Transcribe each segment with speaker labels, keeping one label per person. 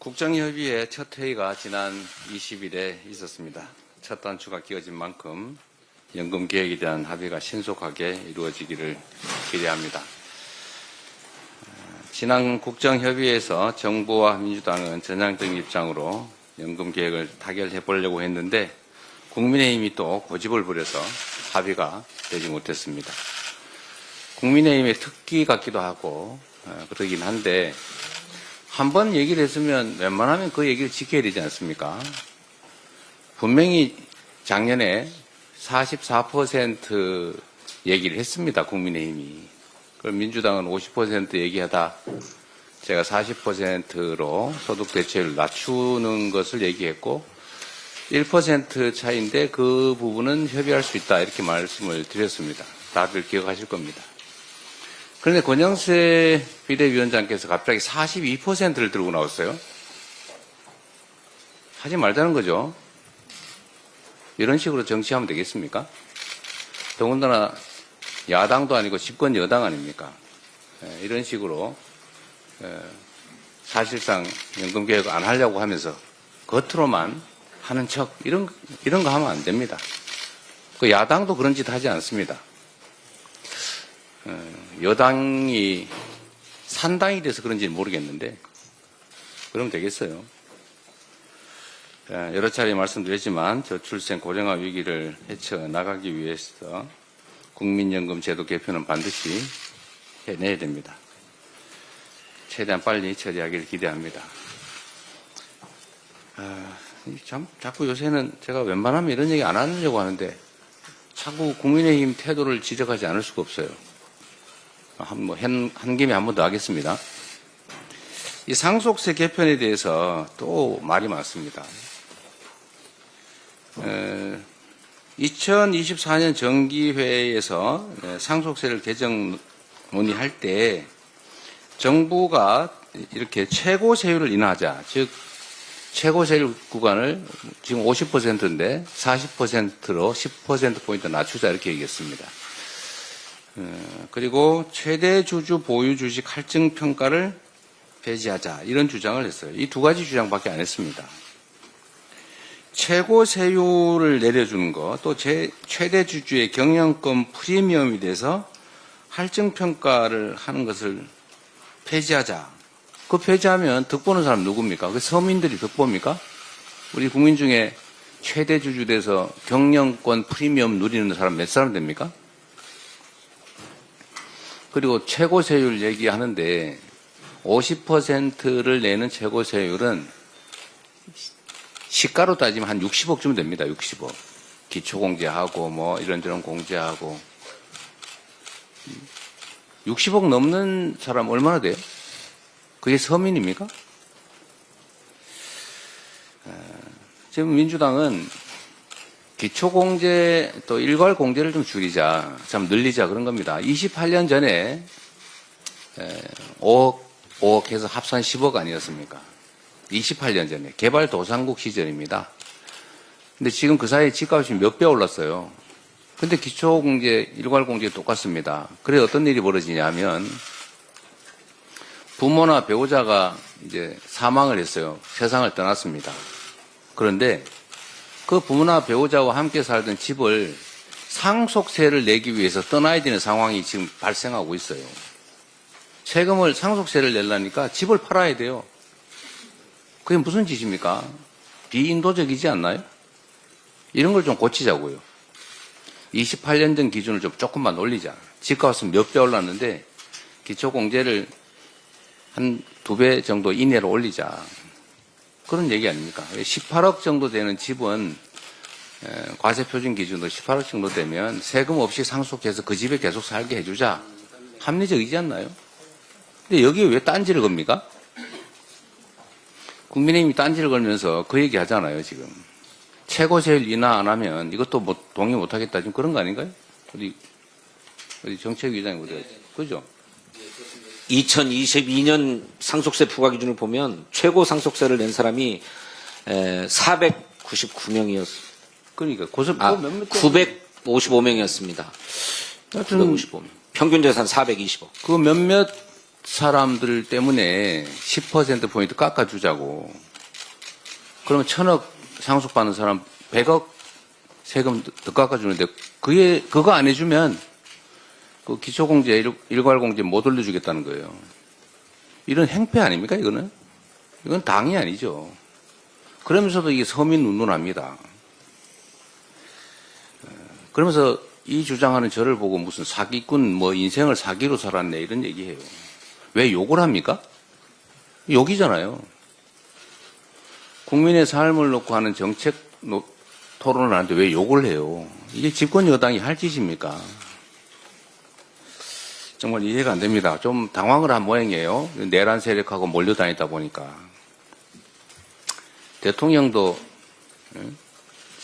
Speaker 1: 국정협의회 첫 회의가 지난 20일에 있었습니다. 첫 단추가 끼어진 만큼 연금 계획에 대한 합의가 신속하게 이루어지기를 기대합니다. 지난 국정협의회에서 정부와 민주당은 전향적인 입장으로 연금 계획을 타결해 보려고 했는데 국민의힘이 또 고집을 부려서 합의가 되지 못했습니다. 국민의힘의 특기 같기도 하고 그러긴 한데 한번 얘기를 했으면 웬만하면 그 얘기를 지켜야 되지 않습니까? 분명히 작년에 44% 얘기를 했습니다. 국민의힘이. 그럼 민주당은 50% 얘기하다 제가 40%로 소득 대체율을 낮추는 것을 얘기했고 1% 차이인데 그 부분은 협의할 수 있다 이렇게 말씀을 드렸습니다. 다들 기억하실 겁니다. 그런데 권영세 비대위원장께서 갑자기 42%를 들고 나왔어요. 하지 말자는 거죠. 이런 식으로 정치하면 되겠습니까? 더군다나 야당도 아니고 집권 여당 아닙니까? 이런 식으로 사실상 연금개혁 안 하려고 하면서 겉으로만 하는 척 이런 거 하면 안 됩니다. 그 야당도 그런 짓 하지 않습니다. 여당이 산당이 돼서 그런지는 모르겠는데 그러면 되겠어요. 여러 차례 말씀드렸지만 저출생 고령화 위기를 헤쳐나가기 위해서 국민연금 제도 개편은 반드시 해내야 됩니다. 최대한 빨리 처리하기를 기대합니다. 자꾸 요새는 제가 웬만하면 이런 얘기 안 하려고 하는데 자꾸 국민의힘 태도를 지적하지 않을 수가 없어요. 한 김에 한 번 더 하겠습니다. 이 상속세 개편에 대해서 또 말이 많습니다. 2024년 정기회에서 상속세를 개정 논의할 때 정부가 이렇게 최고 세율을 인하하자, 즉 최고 세율 구간을 지금 50%인데 40%로 10%포인트 낮추자 이렇게 얘기했습니다. 그리고 최대 주주 보유 주식 할증 평가를 폐지하자 이런 주장을 했어요. 이 두 가지 주장밖에 안 했습니다. 최고 세율을 내려주는 것, 또 최대 주주의 경영권 프리미엄에 대해서 할증 평가를 하는 것을 폐지하자. 그 폐지하면 득보는 사람 누굽니까? 그 서민들이 득보입니까? 우리 국민 중에 최대 주주 돼서 경영권 프리미엄 누리는 사람 몇 사람 됩니까? 그리고 최고 세율 얘기하는데 50%를 내는 최고 세율은 시가로 따지면 한 60억쯤 됩니다. 60억. 기초공제하고 뭐 이런저런 공제하고 60억 넘는 사람 얼마나 돼요? 그게 서민입니까? 지금 민주당은 기초공제 또 일괄공제를 좀 줄이자, 참 늘리자 그런 겁니다. 28년 전에 5억 해서 합산 10억 아니었습니까? 28년 전에 개발도상국 시절입니다. 근데 지금 그 사이에 집값이 몇 배 올랐어요. 근데 기초공제, 일괄공제 똑같습니다. 그래 어떤 일이 벌어지냐면 부모나 배우자가 이제 사망을 했어요. 세상을 떠났습니다. 그런데 그 부모나 배우자와 함께 살던 집을 상속세를 내기 위해서 떠나야 되는 상황이 지금 발생하고 있어요. 세금을 상속세를 내려니까 집을 팔아야 돼요. 그게 무슨 짓입니까? 비인도적이지 않나요? 이런 걸 좀 고치자고요. 28년 전 기준을 좀 조금만 올리자. 집값은 몇 배 올랐는데 기초공제를 한 2배 정도 이내로 올리자. 그런 얘기 아닙니까? 18억 정도 되는 집은 과세표준 기준으로 18억 정도 되면 세금 없이 상속해서 그 집에 계속 살게 해주자. 합리적이지 않나요? 근데 여기에 왜 딴지를 겁니까? 국민의힘이 딴지를 걸면서 그 얘기 하잖아요, 지금. 최고세율 인하 안 하면 이것도 뭐 동의 못 하겠다. 지금 그런 거 아닌가요? 어디 정책위원장이 어디 갔지? 그죠?
Speaker 2: 2022년 상속세 부과 기준을 보면 최고 상속세를 낸 사람이 499명이었습니다.
Speaker 1: 그러니까
Speaker 2: 955명이었습니다. 955명. 평균 재산 420억.
Speaker 1: 그 몇몇 사람들 때문에 10%포인트 깎아주자고. 그러면 1,000억 상속받는 사람 100억 세금 더 깎아주는데 그거 안 해주면 그 기초공제, 일괄공제 못 올려주겠다는 거예요. 이런 행패 아닙니까, 이거는? 이건 당이 아니죠. 그러면서도 이게 서민 운운합니다. 그러면서 이 주장하는 저를 보고 무슨 사기꾼, 뭐 인생을 사기로 살았네, 이런 얘기해요. 왜 욕을 합니까? 욕이잖아요. 국민의 삶을 놓고 하는 정책 토론을 하는데 왜 욕을 해요? 이게 집권 여당이 할 짓입니까? 정말 이해가 안 됩니다. 좀 당황을 한 모양이에요. 내란 세력하고 몰려다니다 보니까. 대통령도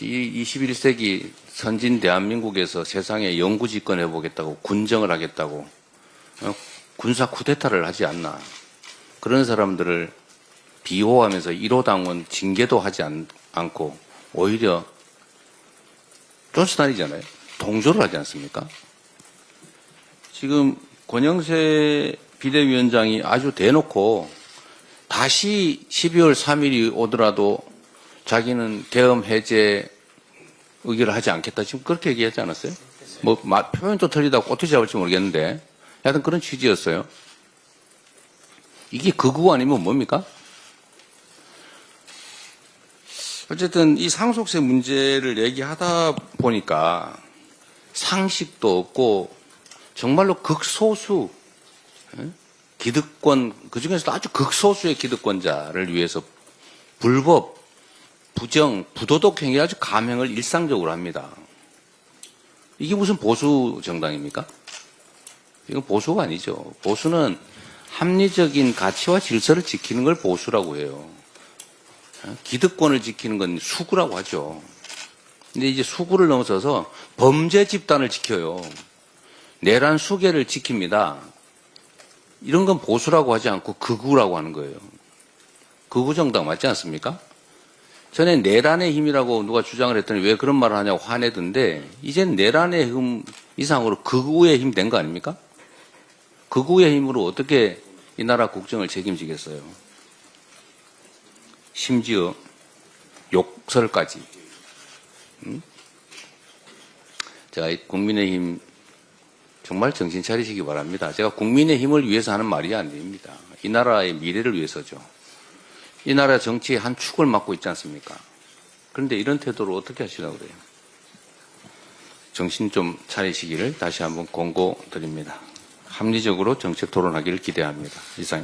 Speaker 1: 이 21세기 선진 대한민국에서 세상에 영구 집권해보겠다고 군정을 하겠다고 군사 쿠데타를 하지 않나. 그런 사람들을 비호하면서 1호 당원 징계도 하지 않고 오히려 쫓아다니잖아요. 동조를 하지 않습니까? 지금 권영세 비대위원장이 아주 대놓고 다시 12월 3일이 오더라도 자기는 계엄 해제 의결을 하지 않겠다. 지금 그렇게 얘기하지 않았어요? 뭐 표현도 틀리다고 어떻게 잡을지 모르겠는데 하여튼 그런 취지였어요. 이게 극우 아니면 뭡니까? 어쨌든 이 상속세 문제를 얘기하다 보니까 상식도 없고 정말로 극소수 기득권, 그중에서도 아주 극소수의 기득권자를 위해서 불법, 부정, 부도덕 행위 아주 감행을 일상적으로 합니다. 이게 무슨 보수 정당입니까? 이건 보수가 아니죠. 보수는 합리적인 가치와 질서를 지키는 걸 보수라고 해요. 기득권을 지키는 건 수구라고 하죠. 근데 이제 수구를 넘어서서 범죄 집단을 지켜요. 내란 수계를 지킵니다. 이런 건 보수라고 하지 않고 극우라고 하는 거예요. 극우 정당 맞지 않습니까? 전에 내란의 힘이라고 누가 주장을 했더니 왜 그런 말을 하냐고 화내던데 이젠 내란의 힘 이상으로 극우의 힘 된 거 아닙니까? 극우의 힘으로 어떻게 이 나라 국정을 책임지겠어요? 심지어 욕설까지. 제가 국민의힘 정말 정신 차리시기 바랍니다. 제가 국민의힘을 위해서 하는 말이 아닙니다. 이 나라의 미래를 위해서죠. 이 나라 정치의 한 축을 맡고 있지 않습니까? 그런데 이런 태도로 어떻게 하시려고 그래요? 정신 좀 차리시기를 다시 한번 권고드립니다. 합리적으로 정책 토론하기를 기대합니다. 이상.